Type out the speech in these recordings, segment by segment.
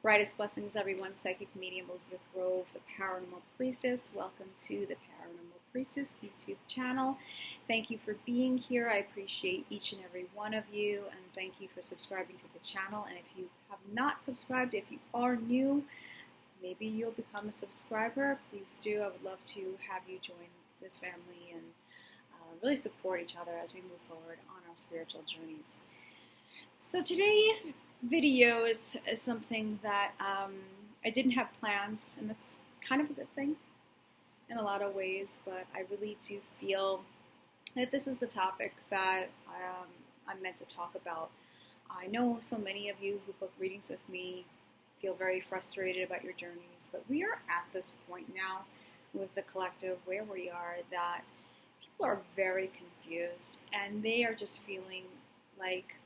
Brightest blessings, everyone. Psychic medium Elizabeth Grove, the Paranormal Priestess. Welcome to the Paranormal Priestess YouTube channel. Thank you for being here. I appreciate each and every one of you, and thank you for subscribing to the channel. And if you have not subscribed, if you are new, maybe you'll become a subscriber. Please do. I would love to have you join this family and really support each other as we move forward on our spiritual journeys. So today's video is something that I didn't have plans, and that's kind of a good thing in a lot of ways, but I really do feel that this is the topic that I'm meant to talk about. I know so many of you who book readings with me feel very frustrated about your journeys, but we are at this point now with the collective where we are that people are very confused, and they are just feeling like,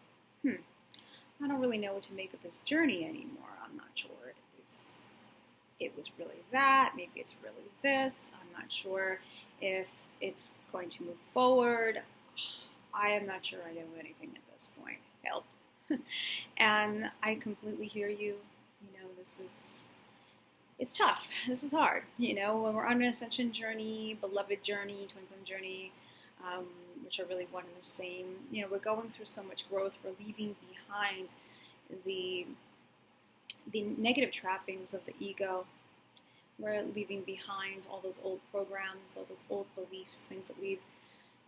I don't really know what to make of this journey anymore. I'm not sure if it was really that. Maybe it's really this. I'm not sure if it's going to move forward. I am not sure I know anything at this point. Help. And I completely hear you. You know, it's tough. This is hard. You know, when we're on an ascension journey, beloved journey, twin flame journey, which are really one and the same. You know, we're going through so much growth. We're leaving behind the negative trappings of the ego. We're leaving behind all those old programs, all those old beliefs, things that we've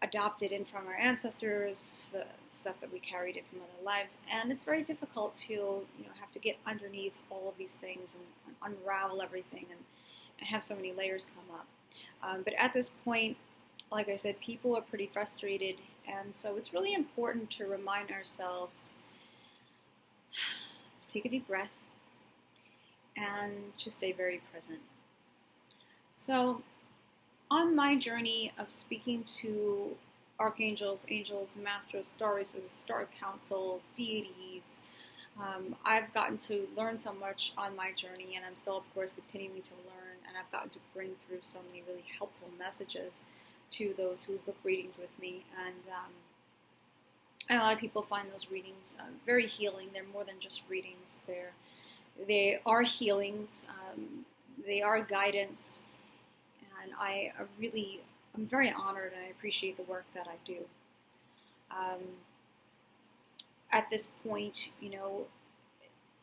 adopted in from our ancestors, the stuff that we carried in from other lives. And it's very difficult to, have to get underneath all of these things and unravel everything and have so many layers come up. But at this point, like I said, people are pretty frustrated, and so it's really important to remind ourselves to take a deep breath and to stay very present. So, on my journey of speaking to archangels, angels, masters, star races, star councils, deities, I've gotten to learn so much on my journey, and I'm still, of course, continuing to learn, and I've gotten to bring through so many really helpful messages to those who book readings with me, and a lot of people find those readings very healing. They're more than just readings. They are healings. They are guidance, and I'm very honored, and I appreciate the work that I do. At this point,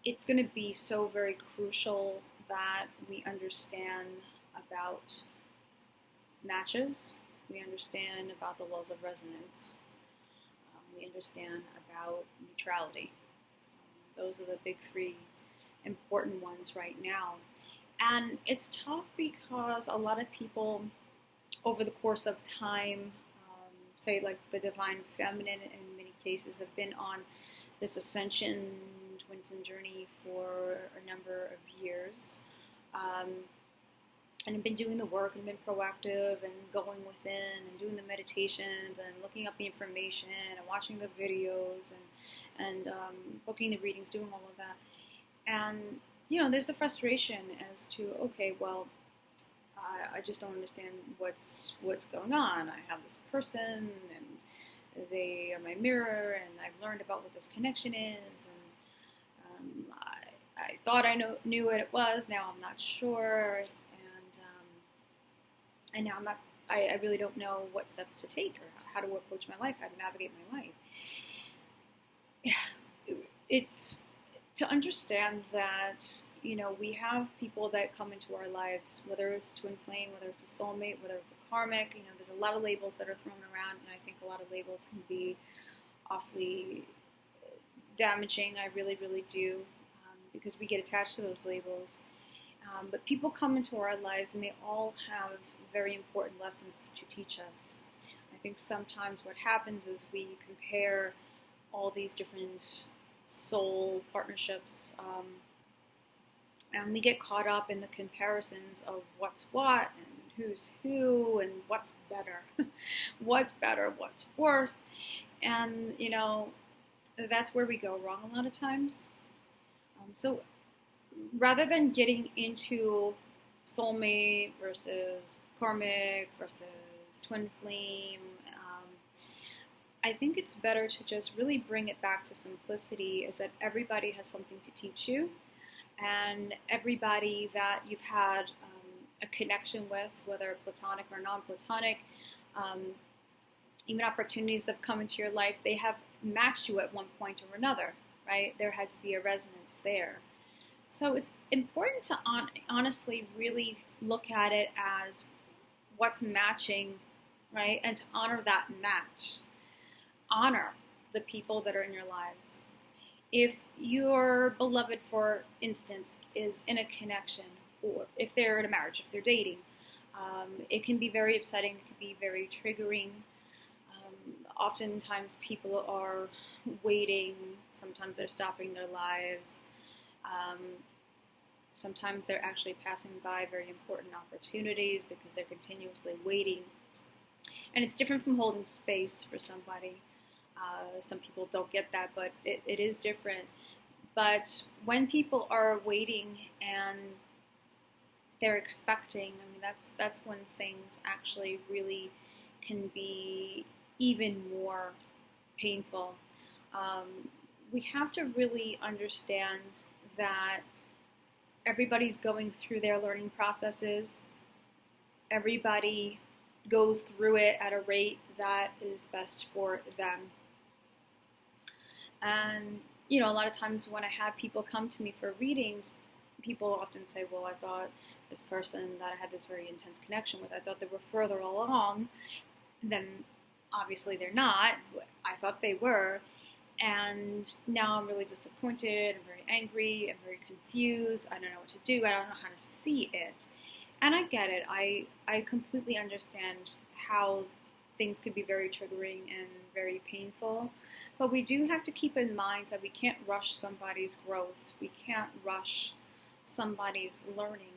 it's going to be so very crucial that we understand about matches. We understand about the laws of resonance. We understand about neutrality. Those are the big three important ones right now. And it's tough because a lot of people over the course of time, say like the divine feminine in many cases, have been on this ascension twin flame journey for a number of years. And I've been doing the work and been proactive and going within and doing the meditations and looking up the information and watching the videos and booking the readings, doing all of that. And, there's a frustration as to, okay, well, I just don't understand what's going on. I have this person and they are my mirror, and I've learned about what this connection is, and I thought I knew what it was. Now I'm not sure. And now I really don't know what steps to take or how to approach my life, how to navigate my life. It's to understand that, we have people that come into our lives, whether it's a twin flame, whether it's a soulmate, whether it's a karmic. There's a lot of labels that are thrown around, and I think a lot of labels can be awfully damaging. I really, really do, because we get attached to those labels. But people come into our lives, and they all have very important lessons to teach us. I think sometimes what happens is we compare all these different soul partnerships, and we get caught up in the comparisons of what's what and who's who and what's better, what's worse, and that's where we go wrong a lot of times. So rather than getting into soulmate versus karmic versus twin flame, I think it's better to just really bring it back to simplicity, is that everybody has something to teach you, and everybody that you've had a connection with, whether platonic or non-platonic, um, even opportunities that have come into your life, they have matched you at one point or another, right? There had to be a resonance there. So it's important to honestly really look at it as what's matching, right? And to honor that match. Honor the people that are in your lives. If your beloved, for instance, is in a connection, or if they're in a marriage, if they're dating, it can be very upsetting, it can be very triggering. Oftentimes people are waiting, sometimes they're stopping their lives, sometimes they're actually passing by very important opportunities because they're continuously waiting. And it's different from holding space for somebody. Some people don't get that, but it is different. But when people are waiting and they're expecting, I mean, that's when things actually really can be even more painful. We have to really understand that everybody's going through their learning processes. Everybody goes through it at a rate that is best for them. And, you know, a lot of times when I have people come to me for readings, people often say, well, I thought this person that I had this very intense connection with, I thought they were further along. Then obviously they're not. I thought they were. And now I'm really disappointed, I'm very angry, I'm very confused, I don't know what to do, I don't know how to see it. And I get it. I completely understand how things could be very triggering and very painful. But we do have to keep in mind that we can't rush somebody's growth. We can't rush somebody's learning.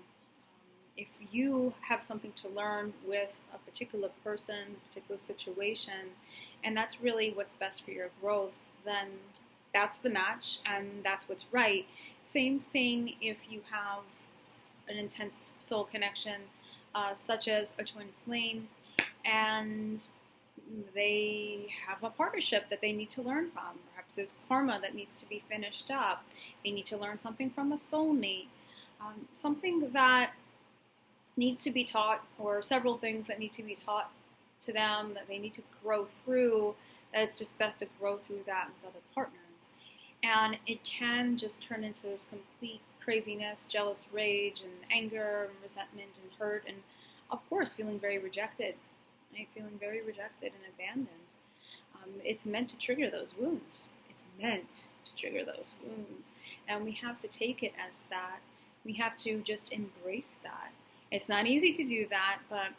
If you have something to learn with a particular person, a particular situation, and that's really what's best for your growth, then that's the match and that's what's right. Same thing if you have an intense soul connection, such as a twin flame, and they have a partnership that they need to learn from. Perhaps there's karma that needs to be finished up. They need to learn something from a soulmate, something that needs to be taught, or several things that need to be taught to them that they need to grow through. That it's just best to grow through that with other partners. And it can just turn into this complete craziness, jealous rage, and anger, and resentment, and hurt, and of course feeling very rejected. Right? Feeling very rejected and abandoned. It's meant to trigger those wounds. It's meant to trigger those wounds. And we have to take it as that. We have to just embrace that. It's not easy to do that, but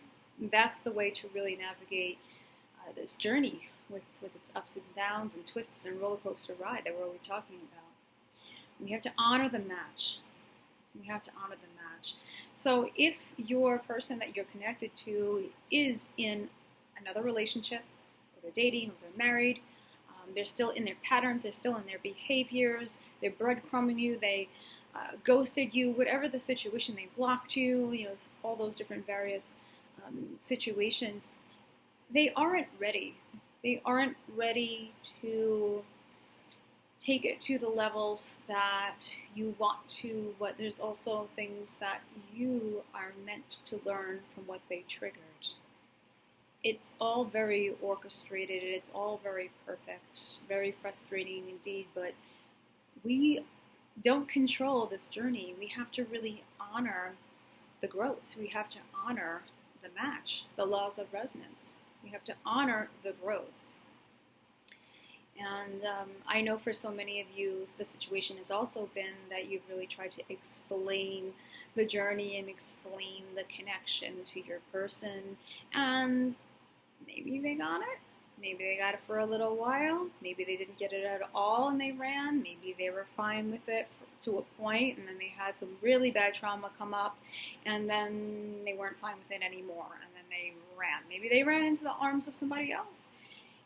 that's the way to really navigate this journey with its ups and downs and twists and roller coaster ride that we're always talking about. We have to honor the match. We have to honor the match. So if your person that you're connected to is in another relationship, or they're dating, or they're married, they're still in their patterns, they're still in their behaviors, they're breadcrumbing you, they ghosted you, whatever the situation, they blocked you, you know, all those different various situations, they aren't ready. They aren't ready to take it to the levels that you want to, but there's also things that you are meant to learn from what they triggered. It's all very orchestrated, it's all very perfect, very frustrating indeed, but we don't control this journey. We have to really honor the growth. We have to honor the match, the laws of resonance. We have to honor the growth. And I know for so many of you, the situation has also been that you've really tried to explain the journey and explain the connection to your person. And maybe they got it. Maybe they got it for a little while. Maybe they didn't get it at all and they ran. Maybe they were fine with it to a point, and then they had some really bad trauma come up, and then they weren't fine with it anymore, and then they ran. Maybe they ran into the arms of somebody else.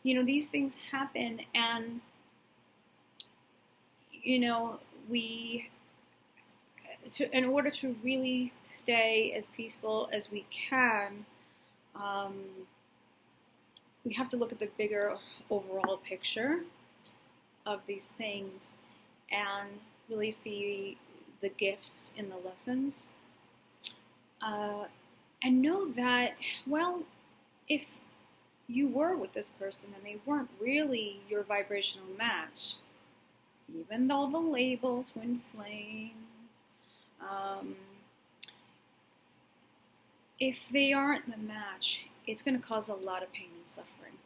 You know, these things happen, and, you know, in order to really stay as peaceful as we can, we have to look at the bigger overall picture of these things and really see the gifts in the lessons. And know that, well, if you were with this person and they weren't really your vibrational match, even though the label twin flame, if they aren't the match, it's going to cause a lot of pain and suffering,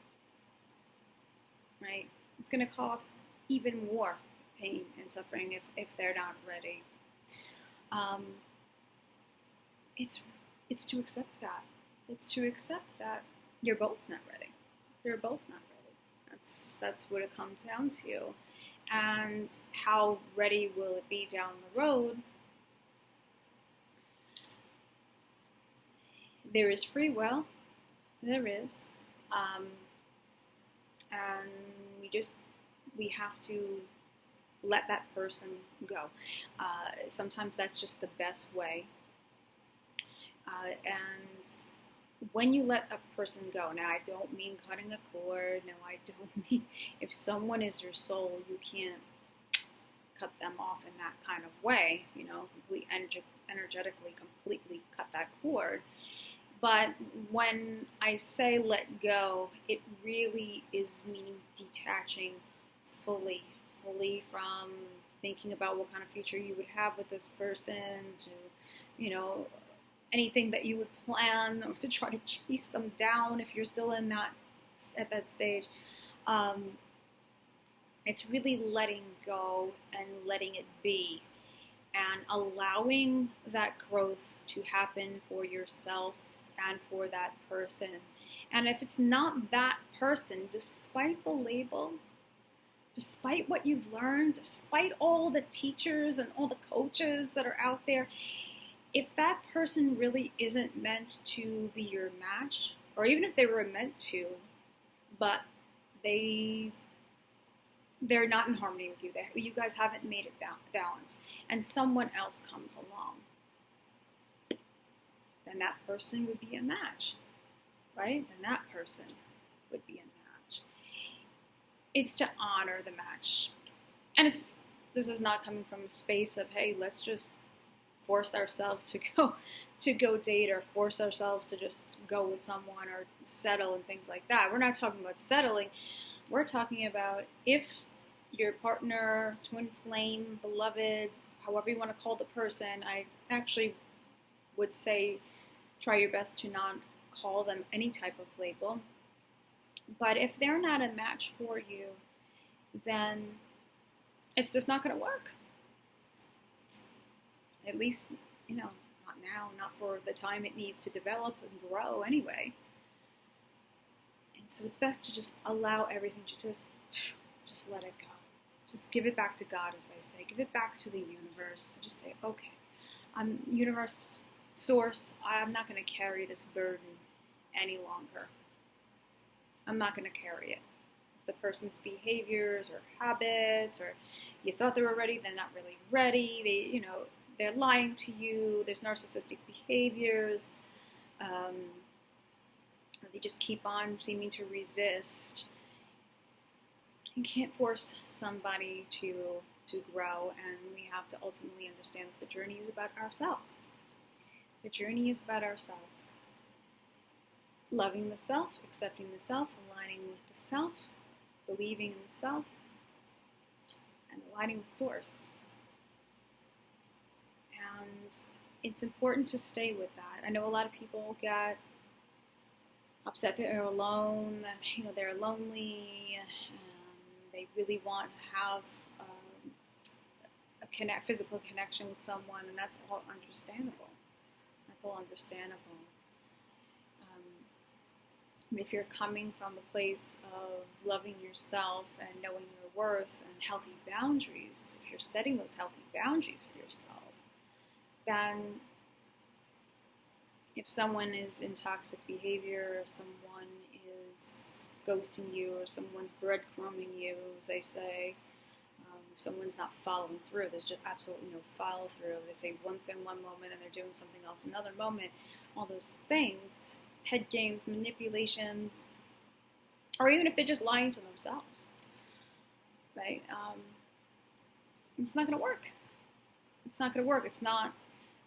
right? It's going to cause even more pain and suffering if they're not ready. It's to accept that. It's to accept that you're both not ready. You're both not ready. That's what it comes down to. And how ready will it be down the road? There is free will. There is. And we have to let that person go. Sometimes that's just the best way. And when you let a person go, now I don't mean cutting a cord, no, I don't mean, if someone is your soul, you can't cut them off in that kind of way, energetically completely cut that cord. But when I say let go, it really is meaning detaching fully from thinking about what kind of future you would have with this person, to, anything that you would plan, or to try to chase them down if you're still at that stage. It's really letting go and letting it be, and allowing that growth to happen for yourself and for that person. And if it's not that person, despite the label, despite what you've learned, despite all the teachers and all the coaches that are out there, if that person really isn't meant to be your match, or even if they were meant to, but they're not in harmony with you, you guys haven't made it balance, and someone else comes along, then that person would be a match, right? Then that person would be a match. It's to honor the match. And this is not coming from a space of, hey, let's just force ourselves to go date, or force ourselves to just go with someone or settle and things like that. We're not talking about settling. We're talking about if your partner, twin flame, beloved, however you want to call the person, I actually would say try your best to not call them any type of label. But if they're not a match for you, then it's just not going to work. At least, not now, not for the time it needs to develop and grow anyway. And so it's best to just allow everything to just let it go. Just give it back to God, as they say. Give it back to the universe. Just say, okay, universe, source, I'm not going to carry this burden any longer. I'm not going to carry it. The person's behaviors or habits, or you thought they were ready, they're not really ready. They're lying to you. There's narcissistic behaviors. Or they just keep on seeming to resist. You can't force somebody to grow, and we have to ultimately understand that the journey is about ourselves. The journey is about ourselves. Loving the self, accepting the self, aligning with the self, believing in the self, and aligning with source. And it's important to stay with that. I know a lot of people get upset that they're alone, that they're lonely, they really want to have a physical connection with someone, and that's all understandable. That's all understandable. If you're coming from a place of loving yourself and knowing your worth and healthy boundaries, if you're setting those healthy boundaries for yourself, then if someone is in toxic behavior, or someone is ghosting you, or someone's breadcrumbing you, as they say, if someone's not following through, there's just absolutely no follow through. They say one thing one moment and they're doing something else another moment. All those things, head games, manipulations, or even if they're just lying to themselves, right? It's not going to work. It's not going to work. It's not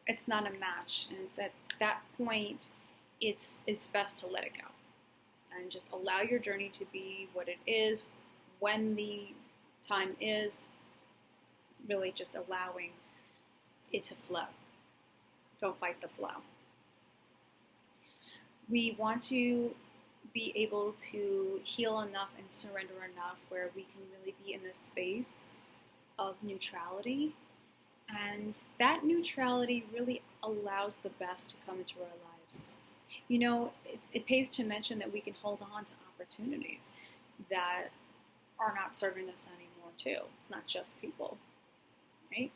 a match. And it's at that point, it's best to let it go and just allow your journey to be what it is when the time is, really just allowing it to flow. Don't fight the flow. We want to be able to heal enough and surrender enough where we can really be in this space of neutrality. And that neutrality really allows the best to come into our lives. You know, it pays to mention that we can hold on to opportunities that are not serving us anymore too. It's not just people, right?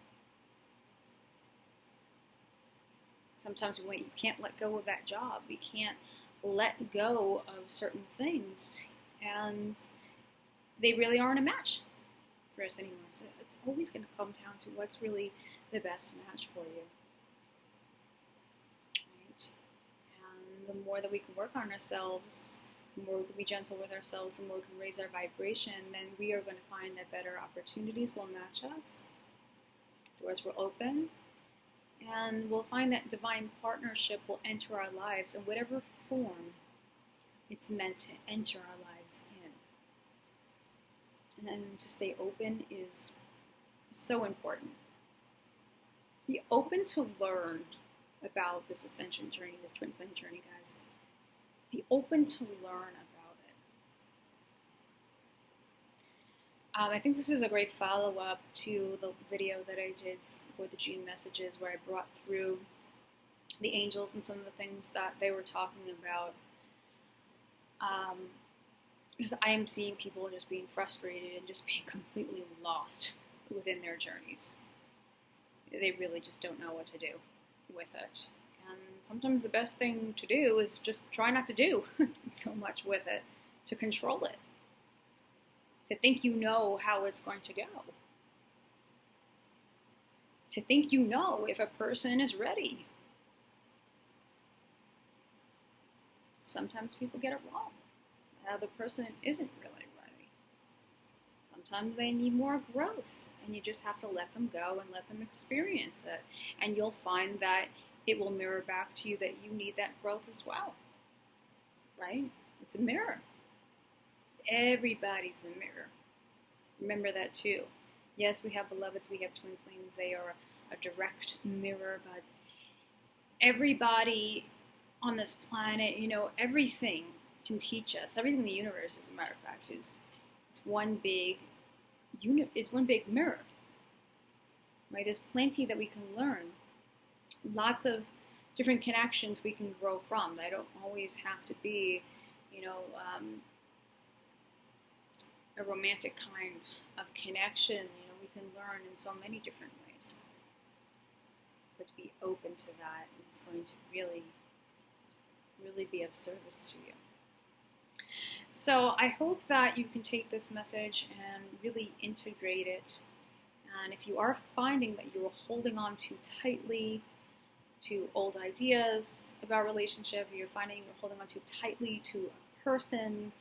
Sometimes you can't let go of that job. We can't let go of certain things, and they really aren't a match for us anymore. So it's always going to come down to what's really the best match for you. Right? And the more that we can work on ourselves, the more we can be gentle with ourselves, the more we can raise our vibration, then we are going to find that better opportunities will match us. Doors will open. And we'll find that divine partnership will enter our lives in whatever form it's meant to enter our lives in. And to stay open is so important. Be open to learn about this ascension journey, this twin flame journey, guys. Be open to learn about it. I think this is a great follow-up to the video that I did for the June messages, where I brought through the angels and some of the things that they were talking about. Because I am seeing people just being frustrated and just being completely lost within their journeys. They really just don't know what to do with it. And sometimes the best thing to do is just try not to do so much with it, to control it, to think you know how it's going to go. To think you know if a person is ready. Sometimes people get it wrong. The other person isn't really ready. Sometimes they need more growth, and you just have to let them go and let them experience it. And you'll find that it will mirror back to you that you need that growth as well. Right? It's a mirror. Everybody's a mirror. Remember that too. Yes, we have beloveds, we have twin flames, they are a direct mirror, but everybody on this planet, you know, everything can teach us. Everything in the universe, as a matter of fact, it's one big mirror. Right? There's plenty that we can learn. Lots of different connections we can grow from. They don't always have to be, you know, a romantic kind of connection. You know, we can learn in so many different ways. But to be open to that is going to really, really be of service to you. So I hope that you can take this message and really integrate it. And if you are finding that you're holding on too tightly to old ideas about relationship, or you're finding you're holding on too tightly to a person,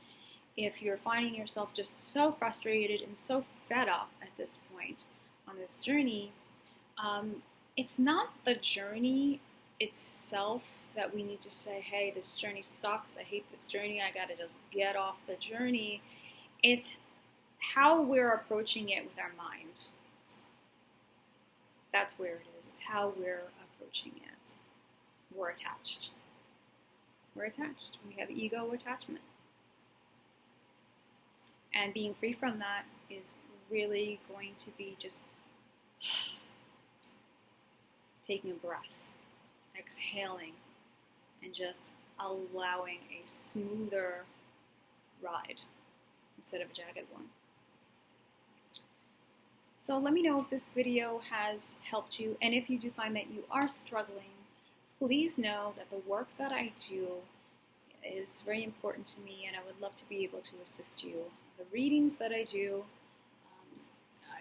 if you're finding yourself just so frustrated and so fed up at this point on this journey, it's not the journey itself that we need to say, hey, this journey sucks, I hate this journey, I gotta just get off the journey. It's how we're approaching it with our mind. That's where it is. It's how we're approaching it. We're attached. We're attached. We have ego attachment. And being free from that is really going to be just taking a breath, exhaling, and just allowing a smoother ride instead of a jagged one. So let me know if this video has helped you, and if you do find that you are struggling, please know that the work that I do is very important to me, and I would love to be able to assist you. The readings that I do,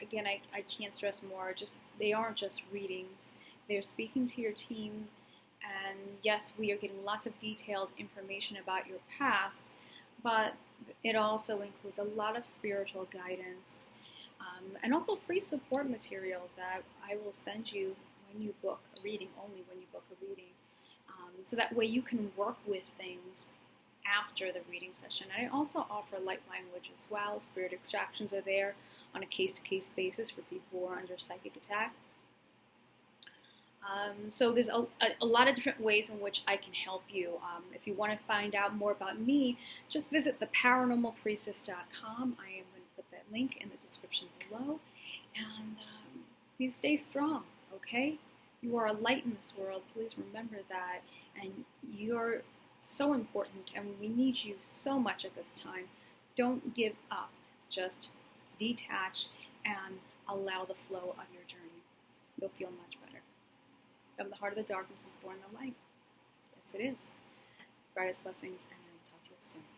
again, I can't stress more, they aren't just readings. They're speaking to your team, and yes, we are getting lots of detailed information about your path, but it also includes a lot of spiritual guidance. and also free support material that I will send you when you book a reading, only when you book a reading. So that way you can work with things after the reading session. And I also offer light language as well. Spirit extractions are there on a case-to-case basis for people who are under psychic attack. So there's a lot of different ways in which I can help you. If you want to find out more about me, just visit theparanormalpriestess.com. I am going to put that link in the description below. And please stay strong, okay? You are a light in this world. Please remember that. And you're so important, and we need you so much at this time. Don't give up. Just detach and allow the flow of your journey. You'll feel much better. From the heart of the darkness is born the light. Yes, it is. Brightest blessings, and I'll talk to you soon.